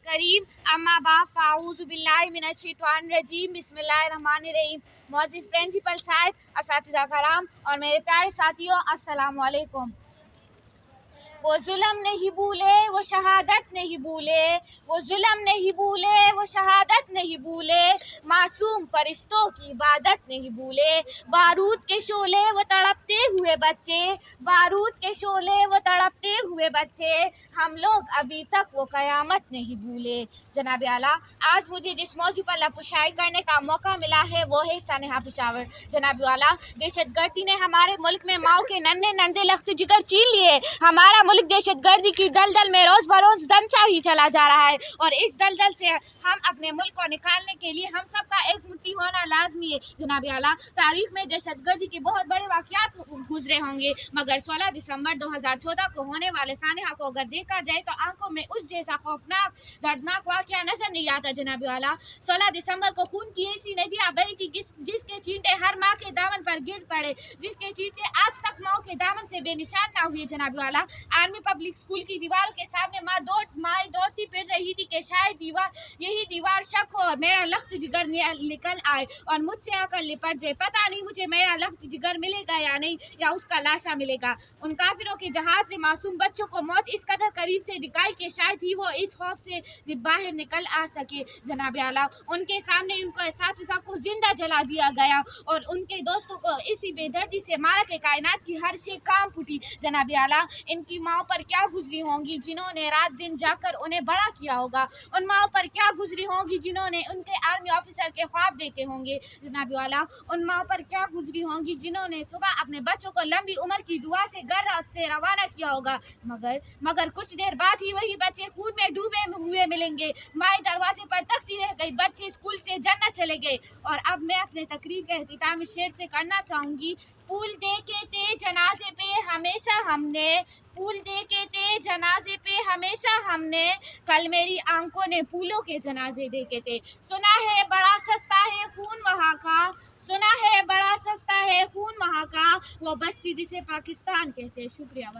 करीम अम्मा बाप फाऊज़ु बिल्लाहि मिनश शैतानिर रजीम बिस्मिल्लाहिर रहमानिर रहीम। मुअज़्ज़िज़ प्रिंसिपल साहब, असातिज़ा कराम और मेरे प्यारे साथियों, अस्सलामु अलैकुम। वो जुल्म नहीं भूले, वो शहादत नहीं भूले, वो जुल्म नहीं भूले, वो शहादत नहीं भूले, मासूम फरिश्तों की इबादत नहीं भूले। बारूद के शोले वो तड़पते हुए बच्चे, बारूद के शोले वो तड़पते हुए बच्चे, हम लोग अभी तक वो क़यामत नहीं भूले। जनाब आला, आज मुझे जिस मौजू पर लफ्ज़शाई करने का मौका मिला है वो है सनहा पेशावर। जनाब आला, दहशतगर्दी ने हमारे मुल्क में माओ के नन्हे नन्हे लख्त जिगर छीन लिए। हमारा मुल्क दहशतगर्दी की दलदल में रोज बरोज दमसा ही चला जा रहा है और इस दलदल से हम अपने मुल्क को निकालने के लिए हम सबका एक मुट्ठी होना लाजमी है। जनाब आला, तारीख में दहशतगर्दी के बहुत बड़े वाक़यात गुजरे होंगे, मगर 16 दिसंबर 2014 को होने वाले सानिहा को अगर देखा जाए तो आंखों में उस जैसा खौफनाक दर्दनाक वाक़या नजर नहीं आता। जनाब आला, 16 दिसंबर को खून की ऐसी नदियाँ बही थी जिसके चींटे हर माँ के दामन पर गिर पड़े, जिसके चींटे आज तक माँ के दामन से बेनिशान ना हुए। जनाब आला, आर्मी पब्लिक स्कूल की दीवारों के सामने माँ दौड़ती फिर रही थी कि शायद यही दीवार शक हो और मेरा लख्त जिगर निकल आए और मुझसे आकर लिपट जाए। पता नहीं मुझे मेरा लख्त जिगर मिलेगा या नहीं, या उसका लाशा मिलेगा। उन काफिरों के जहाज से मासूम बच्चों को मौत इस कदर करीब से दिखाई कि शायद ही वो इस खौफ से बाहर निकल आ सके। जनाब आला, उनके सामने उनको एहसास को जिंदा जला दिया गया और उनके दोस्तों को इसी बेदर्दी से मारा के कायनात की हर शे काम फूटी। जनाब आला, इनकी माओ पर क्या गुजरी होंगी जिन्होंने रात दिन जाकर उन्हें बड़ा किया होगा। उन माओ पर क्या गुजरी होंगी जिन्होंने उनके आर्मी ऑफिसर के ख्वाब देखे होंगे। जनाब आला, उन माओ पर क्या गुजरी होंगी जिन्होंने सुबह अपने बच्चों को लंबी उम्र की दुआ से घर से रवाना किया होगा, मगर कुछ देर बाद ही वही बच्चे खून में डूबे हुए मिलेंगे। माए दरवाजे पर तकती रह गई, बच्चे स्कूल से जन्नत चले गए। और अब मैं अपने तकरीर का एहतिताम इस शेर से करना चाहूंगी। फूल देखे थे जनाजे पे हमेशा हमने, फूल देखे थे जनाजे पे हमेशा हमने, कल मेरी आंखों ने फूलों के जनाजे देखे थे। सुना है बड़ा सस्ता है खून वहाँ का, सुना है बड़ा सस्ता है खून वहाँ का, वो बस्ती जिसे पाकिस्तान कहते हैं। शुक्रिया।